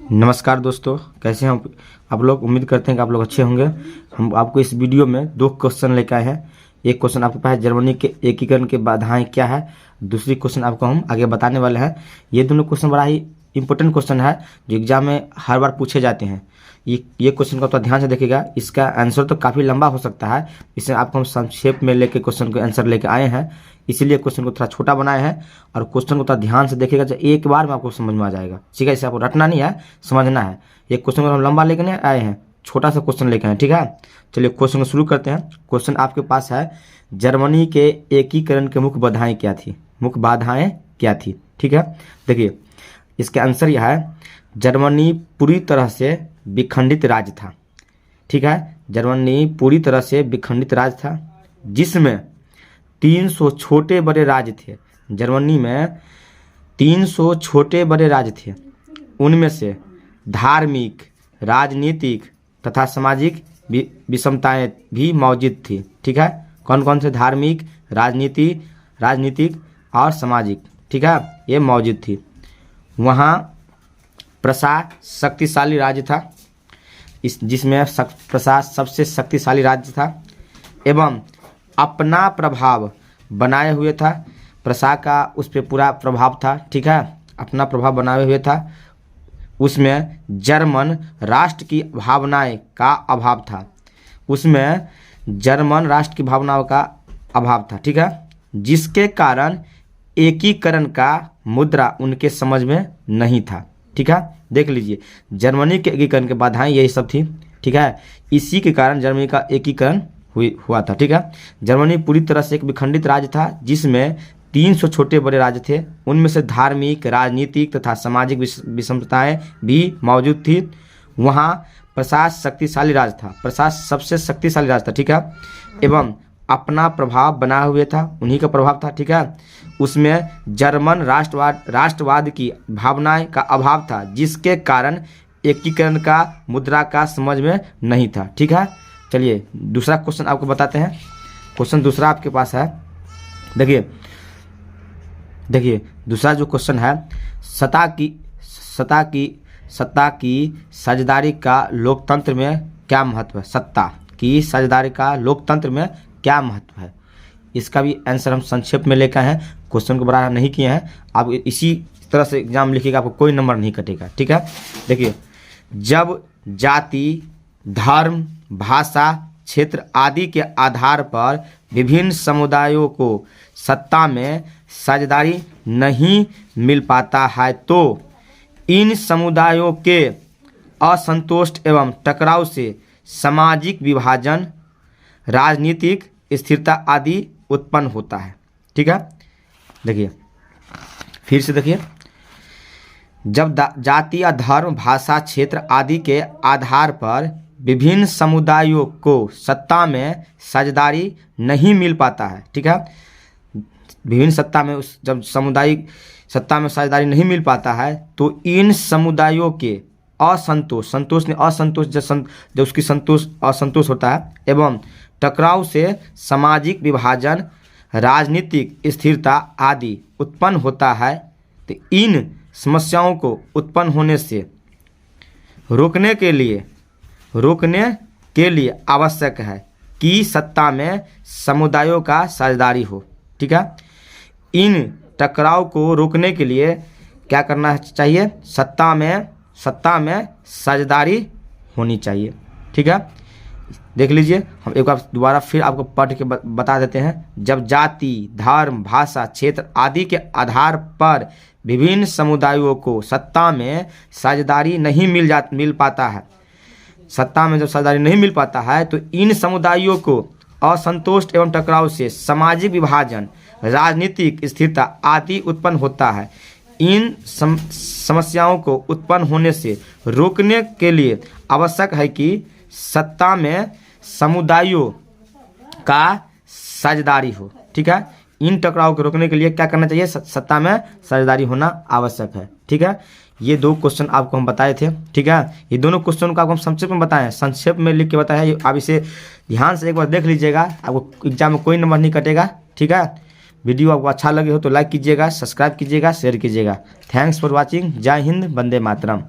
नमस्कार दोस्तों, कैसे हैं आप लोग। उम्मीद करते हैं कि आप लोग अच्छे होंगे। हम आपको इस वीडियो में दो क्वेश्चन लेकर आए हैं। एक क्वेश्चन आपके पास जर्मनी के एकीकरण के बाधाएं क्या है, दूसरी क्वेश्चन आपको हम आगे बताने वाले हैं। ये दोनों क्वेश्चन बड़ा ही इंपॉर्टेंट क्वेश्चन है जो एग्जाम में हर बार पूछे जाते हैं। ये क्वेश्चन को तो ध्यान से देखिएगा, इसका आंसर तो काफ़ी लंबा हो सकता है, इससे आपको हम संक्षेप में लेके क्वेश्चन का आंसर लेके आए हैं, इसीलिए क्वेश्चन को थोड़ा छोटा बनाए हैं। और क्वेश्चन को थोड़ा ध्यान से देखिएगा, तो एक बार में आपको समझ में आ जाएगा। ठीक है, इसे आपको रटना नहीं है, समझना है। ये क्वेश्चन को हम लंबा लेके नहीं आए हैं, छोटा सा क्वेश्चन लेके आए हैं। ठीक है, चलिए क्वेश्चन को शुरू करते हैं। क्वेश्चन आपके पास है, जर्मनी के एकीकरण के मुख्य बाधाएं क्या थी। मुख्य बाधाएं क्या थी। ठीक है, देखिए इसका आंसर यह है, जर्मनी पूरी तरह से विखंडित राज्य था। ठीक है, जर्मनी पूरी तरह से विखंडित राज्य था, जिसमें 300 छोटे बड़े राज्य थे। जर्मनी में 300 छोटे बड़े राज्य थे, उनमें से धार्मिक, राजनीतिक तथा सामाजिक विषमताएं भी मौजूद थी। ठीक है, कौन कौन से धार्मिक, राजनीतिक और सामाजिक, ठीक है, ये मौजूद थी। वहाँ प्रशासन शक्तिशाली राज्य था, जिसमें प्रशासन सबसे शक्तिशाली राज्य था एवं अपना प्रभाव बनाए हुए था। प्रशासन का उस पर पूरा प्रभाव था। ठीक है, अपना प्रभाव बनाए हुए था। उसमें जर्मन राष्ट्र की भावनाएं का अभाव था। उसमें जर्मन राष्ट्र की भावनाओं का अभाव था। ठीक है, जिसके कारण एकीकरण का मुद्रा उनके समझ में नहीं था। ठीक है, देख लीजिए, जर्मनी के एकीकरण के बाधाएं यही सब थी। ठीक है, इसी के कारण जर्मनी का एकीकरण हुआ था। ठीक है, जर्मनी पूरी तरह से एक विखंडित राज्य था, जिसमें 300 छोटे बड़े राज्य थे, उनमें से धार्मिक, राजनीतिक तथा सामाजिक विषमताएं भी मौजूद थी। वहाँ प्रशासन शक्तिशाली राज्य था, प्रशासन सबसे शक्तिशाली राज्य था। ठीक है, एवं अपना प्रभाव बनाए हुए था, उन्हीं का प्रभाव था। ठीक है, उसमें जर्मन राष्ट्रवाद की भावनाएं का अभाव था, जिसके कारण एकीकरण का मुद्रा का समझ में नहीं था। ठीक है, चलिए दूसरा क्वेश्चन आपको बताते हैं। क्वेश्चन दूसरा आपके पास है, देखिए दूसरा जो क्वेश्चन है, सत्ता की साझेदारी का लोकतंत्र में क्या महत्व है। सत्ता की साझेदारी का लोकतंत्र में क्या महत्व है, इसका भी आंसर हम संक्षेप में लेकर हैं। क्वेश्चन को बड़ा नहीं किए हैं, आप इसी तरह से एग्जाम लिखिएगा, आपको कोई नंबर नहीं कटेगा। ठीक है, देखिए, जब जाति, धर्म, भाषा, क्षेत्र आदि के आधार पर विभिन्न समुदायों को सत्ता में साझेदारी नहीं मिल पाता है, तो इन समुदायों के असंतोष एवं टकराव से सामाजिक विभाजन, राजनीतिक स्थिरता आदि उत्पन्न होता है। ठीक है, देखिए फिर से देखिए, जब जाति या धर्म, भाषा, क्षेत्र आदि के आधार पर विभिन्न समुदायों को सत्ता में साझेदारी नहीं मिल पाता है। ठीक है, विभिन्न सत्ता में जब सामुदायिक सत्ता में साझेदारी नहीं मिल पाता है, तो इन समुदायों के जब उसकी असंतोष होता है एवं टकराव से सामाजिक विभाजन, राजनीतिक स्थिरता आदि उत्पन्न होता है। तो इन समस्याओं को उत्पन्न होने से रोकने के लिए आवश्यक है कि सत्ता में समुदायों का साझेदारी हो। ठीक है, इन टकराव को रोकने के लिए क्या करना चाहिए, सत्ता में साझेदारी होनी चाहिए। ठीक है, देख लीजिए, हम एक बार दोबारा फिर आपको पढ़ के बता देते हैं। जब जाति, धर्म, भाषा, क्षेत्र आदि के आधार पर विभिन्न समुदायों को सत्ता में साझेदारी नहीं मिल पाता है, सत्ता में जब साझेदारी नहीं मिल पाता है, तो इन समुदायों को असंतोष एवं टकराव से सामाजिक विभाजन, राजनीतिक स्थिरता आदि उत्पन्न होता है। इन समस्याओं को उत्पन्न होने से रोकने के लिए आवश्यक है कि सत्ता में समुदायों का साझेदारी हो। ठीक है, इन टकराव को रोकने के लिए क्या करना चाहिए, सत्ता में साझेदारी होना आवश्यक है। ठीक है, ये दो क्वेश्चन आपको हम बताए थे। ठीक है, ये दोनों क्वेश्चन को आपको हम संक्षेप में बताएं, संक्षेप में लिख के बताया। आप इसे ध्यान से एक बार देख लीजिएगा, आपको एग्जाम में कोई नंबर नहीं कटेगा। ठीक है, वीडियो आपको अच्छा लगे हो तो लाइक कीजिएगा, सब्सक्राइब कीजिएगा, शेयर कीजिएगा। Thanks for watching. जय हिंद, वंदे मातरम।